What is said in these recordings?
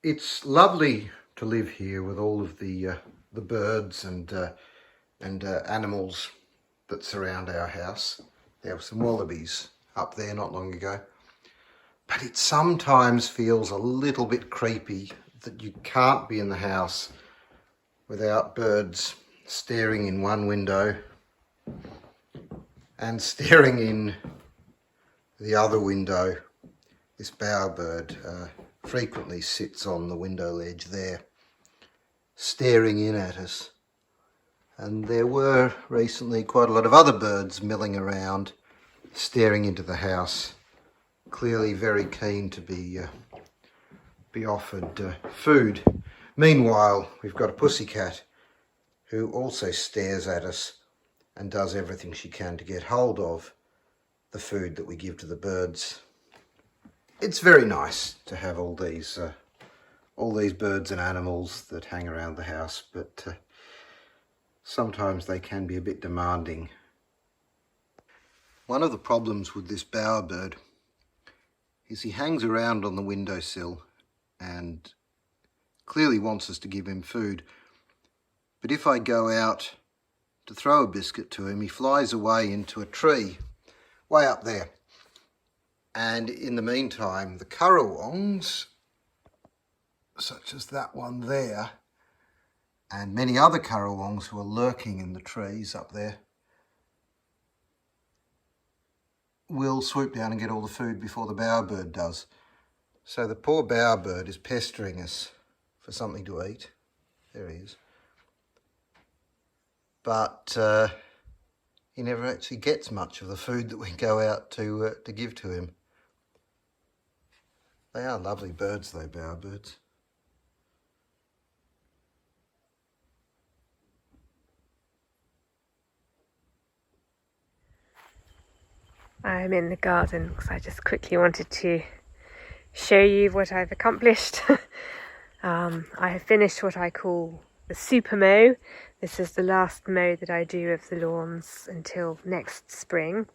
It's lovely to live here with all of the birds and animals that surround our house. There were some wallabies up there not long ago. But it sometimes feels a little bit creepy that you can't be in the house without birds staring in one window and staring in the other window. This bowerbird frequently sits on the window ledge there, staring in at us. And there were recently quite a lot of other birds milling around, staring into the house, clearly very keen to be offered food. Meanwhile, we've got a pussycat who also stares at us and does everything she can to get hold of the food that we give to the birds. It's very nice to have all these birds and animals that hang around the house, but sometimes they can be a bit demanding. One of the problems with this bowerbird is he hangs around on the windowsill and clearly wants us to give him food. But if I go out to throw a biscuit to him, he flies away into a tree way up there. And in the meantime, the currawongs, such as that one there, and many other currawongs who are lurking in the trees up there, will swoop down and get all the food before the bowerbird does. So the poor bowerbird is pestering us for something to eat. There he is. But he never actually gets much of the food that we go out to give to him. They are lovely birds, though, bowerbirds. I'm in the garden because I just quickly wanted to show you what I've accomplished. I have finished what I call the super mow. This is the last mow that I do of the lawns until next spring.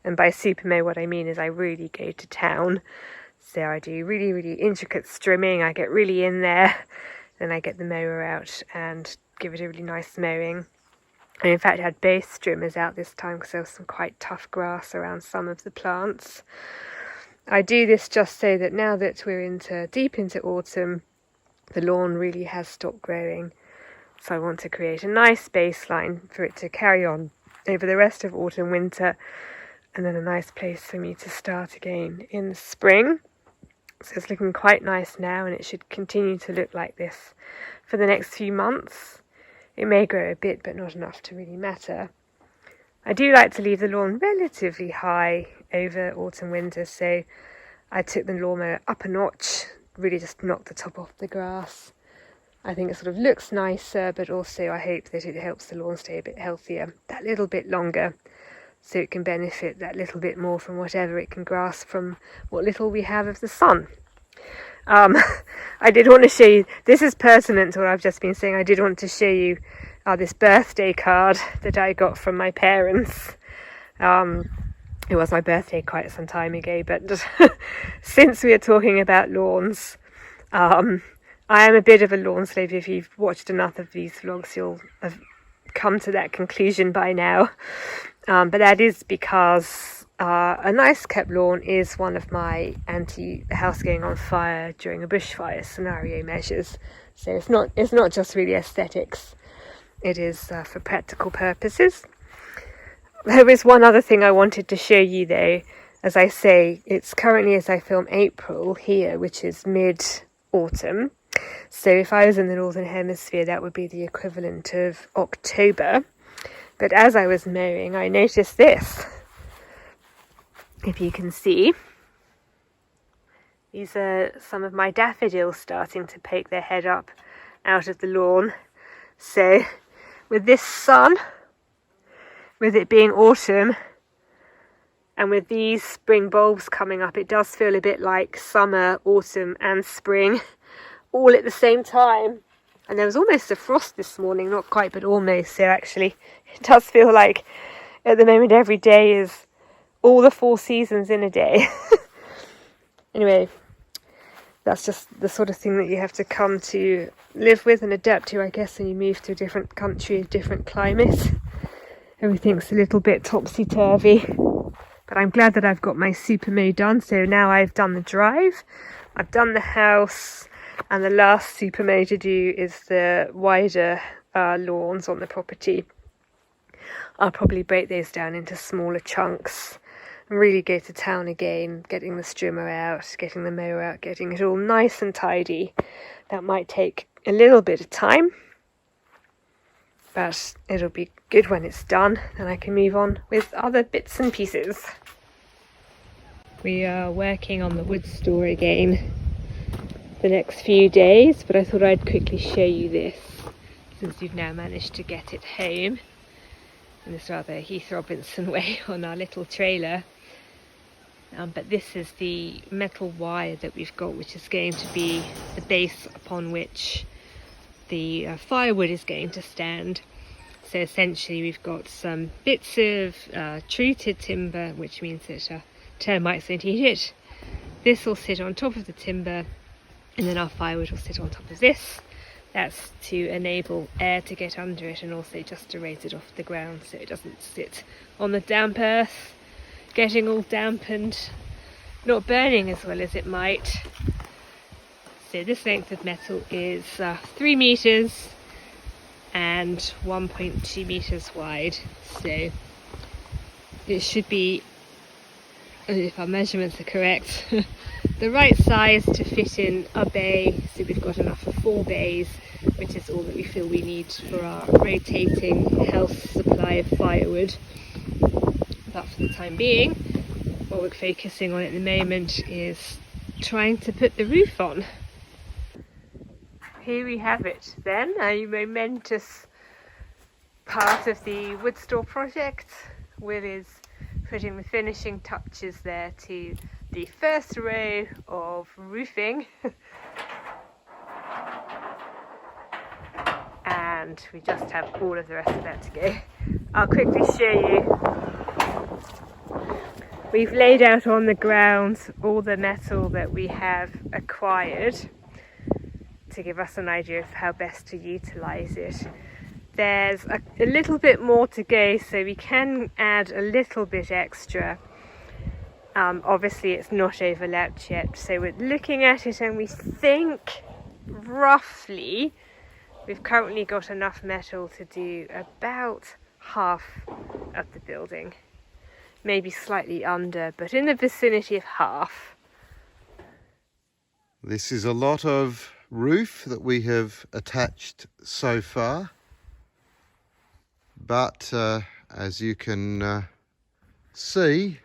And by super mow, what I mean is I really go to town. So I do really, really intricate strimming. I get really in there. Then I get the mower out and give it a really nice mowing. I in fact had both strimmers out this time because there was some quite tough grass around some of the plants. I do this just so that now that we're deep into autumn, the lawn really has stopped growing. So I want to create a nice baseline for it to carry on over the rest of autumn, winter, and then a nice place for me to start again in the spring. So it's looking quite nice now, and it should continue to look like this for the next few months. It may grow a bit, but not enough to really matter. I do like to leave the lawn relatively high over autumn, winter, so I took the lawnmower up a notch, really just knocked the top off the grass. I think it sort of looks nicer, but also I hope that it helps the lawn stay a bit healthier, that little bit longer, so it can benefit that little bit more from whatever it can grasp from what little we have of the sun. I did want to show you, this is pertinent to what I've just been saying, I did want to show you this birthday card that I got from my parents. It was my birthday quite some time ago, but since we are talking about lawns, I am a bit of a lawn slave. If you've watched enough of these vlogs, you'll have come to that conclusion by now. But that is because a nice kept lawn is one of my anti-house going on fire during a bushfire scenario measures. So it's not just really aesthetics. It is for practical purposes. There is one other thing I wanted to show you though. As I say, it's currently, as I film, April here, which is mid-autumn. So if I was in the Northern Hemisphere, that would be the equivalent of October. But as I was mowing, I noticed this. If you can see, these are some of my daffodils starting to poke their head up out of the lawn. So with this sun, with it being autumn, and with these spring bulbs coming up, it does feel a bit like summer, autumn and spring all at the same time. And there was almost a frost this morning, not quite, but almost. So actually, it does feel like at the moment every day is all the 4 seasons in a day. Anyway, that's just the sort of thing that you have to come to live with and adapt to, I guess, when you move to a different country, a different climate. Everything's a little bit topsy-turvy. But I'm glad that I've got my super mow done. So now I've done the drive, I've done the house, and the last super mow to do is the wider lawns on the property. I'll probably break those down into smaller chunks and really go to town again, getting the strimmer out, getting the mower out, getting it all nice and tidy. That might take a little bit of time, but it'll be good when it's done, and I can move on with other bits and pieces. We are working on the wood store again the next few days, but I thought I'd quickly show you this since we've now managed to get it home in this rather Heath Robinson way on our little trailer. But this is the metal wire that we've got, which is going to be the base upon which the firewood is going to stand. So essentially we've got some bits of treated timber, which means that termites won't eat it. This will sit on top of the timber, and then our firewood will sit on top of this. That's to enable air to get under it, and also just to raise it off the ground so it doesn't sit on the damp earth, getting all damp and not burning as well as it might. So this length of metal is 3 meters and 1.2 meters wide. So it should be, if our measurements are correct, the right size to fit in a bay. So we've got enough for 4 bays, which is all that we feel we need for our rotating health supply of firewood. But for the time being, what we're focusing on at the moment is trying to put the roof on. Here we have it then, a momentous part of the wood store project. Will is putting the finishing touches there to the first row of roofing. And we just have all of the rest of that to go. I'll quickly show you. We've laid out on the ground all the metal that we have acquired to give us an idea of how best to utilise it. There's a little bit more to go, so we can add a little bit extra. Obviously it's not overlapped yet, so we're looking at it and we think roughly we've currently got enough metal to do about half of the building. Maybe slightly under, but in the vicinity of half. This is a lot of roof that we have attached so far, but as you can see,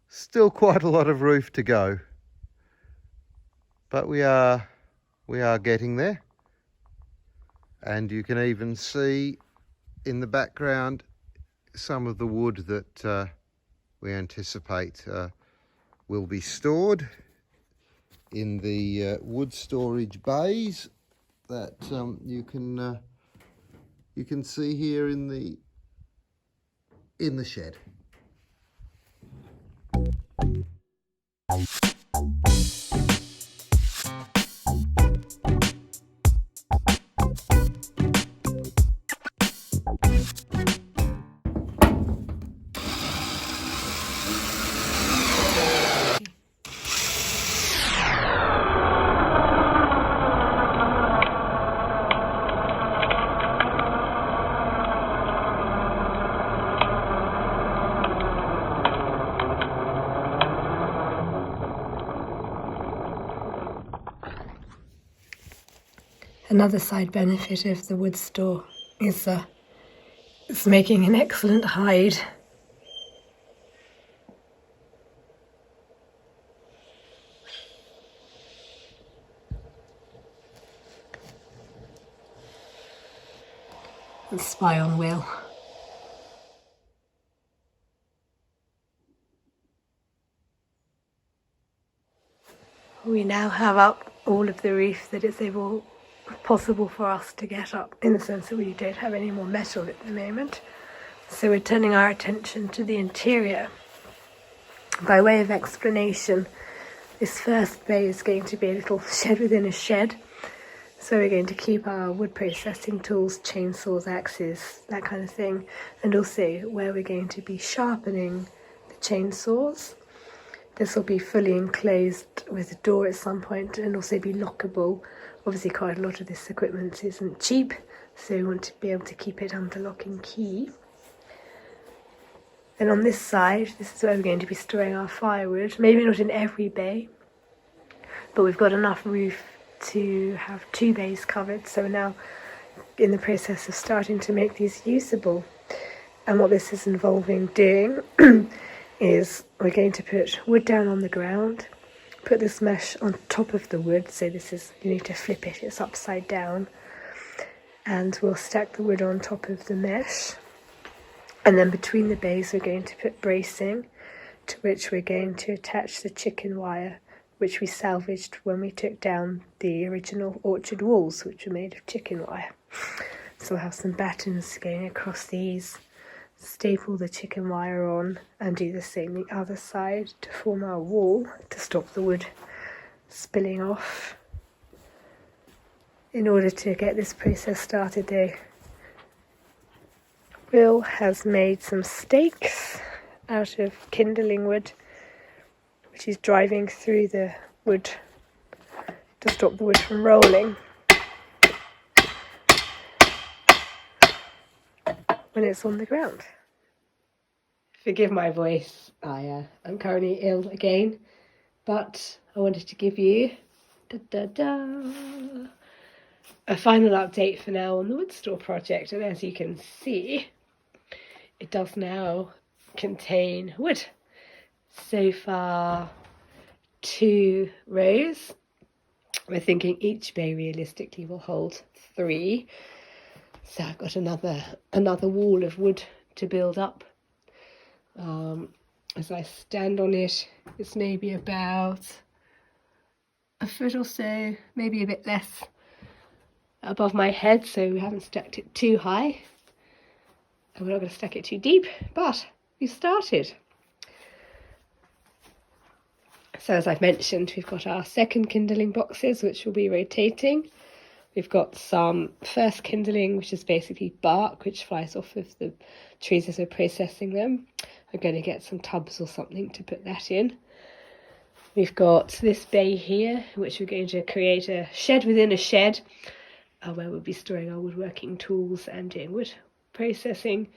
still quite a lot of roof to go, but we are getting there. And you can even see in the background some of the wood that we anticipate will be stored in the wood storage bays that you can see here in the shed. Another side benefit of the wood store is it's making an excellent hide. And spy on Will. We now have up all of the roof that is possible for us to get up, in the sense that we don't have any more metal at the moment. So we're turning our attention to the interior. By way of explanation, This first bay is going to be a little shed within a shed. So we're going to keep our wood processing tools, chainsaws, axes, that kind of thing, and also where we're going to be sharpening the chainsaws. This will be fully enclosed with a door at some point and also be lockable. Obviously quite a lot of this equipment isn't cheap, so we want to be able to keep it under lock and key. And on this side, this is where we're going to be storing our firewood. Maybe not in every bay, but we've got enough roof to have 2 bays covered, so we're now in the process of starting to make these usable. And what this is involving doing is we're going to put wood down on the ground, put this mesh on top of the wood, so this is, you need to flip it, it's upside down, and we'll stack the wood on top of the mesh, and then between the bays we're going to put bracing, to which we're going to attach the chicken wire, which we salvaged when we took down the original orchard walls, which were made of chicken wire. So we'll have some battens going across these, staple the chicken wire on, and do the same the other side to form our wall to stop the wood spilling off. In order to get this process started though, Will has made some stakes out of kindling wood, which he's driving through the wood to stop the wood from rolling when it's on the ground. Forgive my voice, I'm currently ill again, but I wanted to give you a final update for now on the wood store project, and as you can see, it does now contain wood. So far 2 rows. We're thinking each bay realistically will hold 3. So I've got another wall of wood to build up. As I stand on it, it's maybe about a foot or so, maybe a bit less, above my head, so we haven't stacked it too high. And we're not going to stack it too deep, but we've started. So as I've mentioned, we've got our second kindling boxes, which will be rotating. We've got some first kindling, which is basically bark, which flies off of the trees as we're processing them. I'm going to get some tubs or something to put that in. We've got this bay here, which we're going to create a shed within a shed, where we'll be storing our woodworking tools and doing wood processing,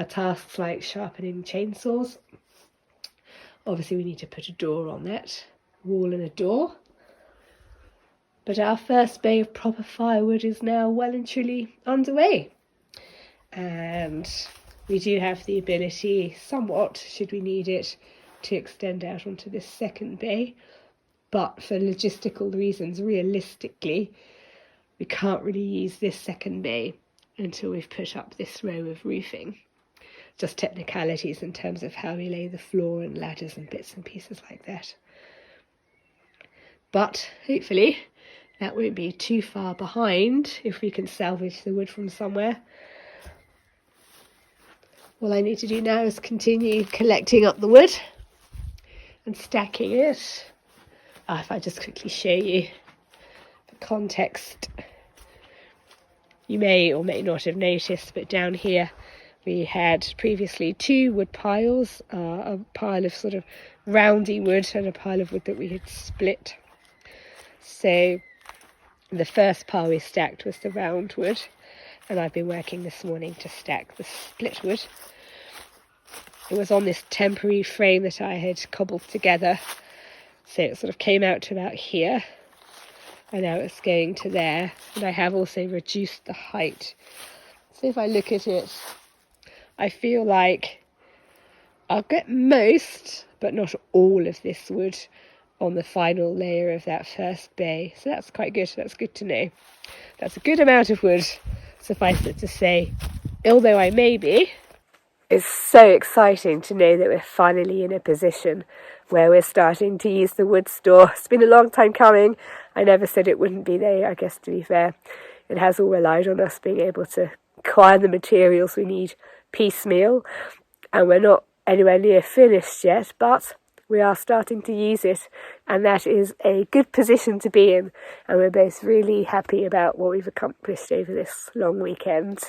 tasks like sharpening chainsaws. Obviously we need to put a door on that, wall and a door. But our first bay of proper firewood is now well and truly underway. And we do have the ability, somewhat, should we need it, to extend out onto this second bay. But for logistical reasons, realistically, we can't really use this second bay until we've put up this row of roofing. Just technicalities in terms of how we lay the floor and ladders and bits and pieces like that. But hopefully that won't be too far behind if we can salvage the wood from somewhere. All I need to do now is continue collecting up the wood and stacking it. If I just quickly show you the context, you may or may not have noticed, but down here we had previously 2 wood piles, a pile of sort of roundy wood and a pile of wood that we had split. So the first pile we stacked was the round wood, and I've been working this morning to stack the split wood. It was on this temporary frame that I had cobbled together, so it sort of came out to about here, and now it's going to there, and I have also reduced the height. So if I look at it, I feel like I'll get most, but not all of this wood on the final layer of that first bay. So that's quite good. That's good to know. That's a good amount of wood, suffice it to say. Although I may be, it's so exciting to know that we're finally in a position where we're starting to use the wood store. It's been a long time coming. I never said it wouldn't be there, I guess, to be fair. It has all relied on us being able to acquire the materials we need piecemeal, and we're not anywhere near finished yet, but we are starting to use it, and that is a good position to be in, and we're both really happy about what we've accomplished over this long weekend.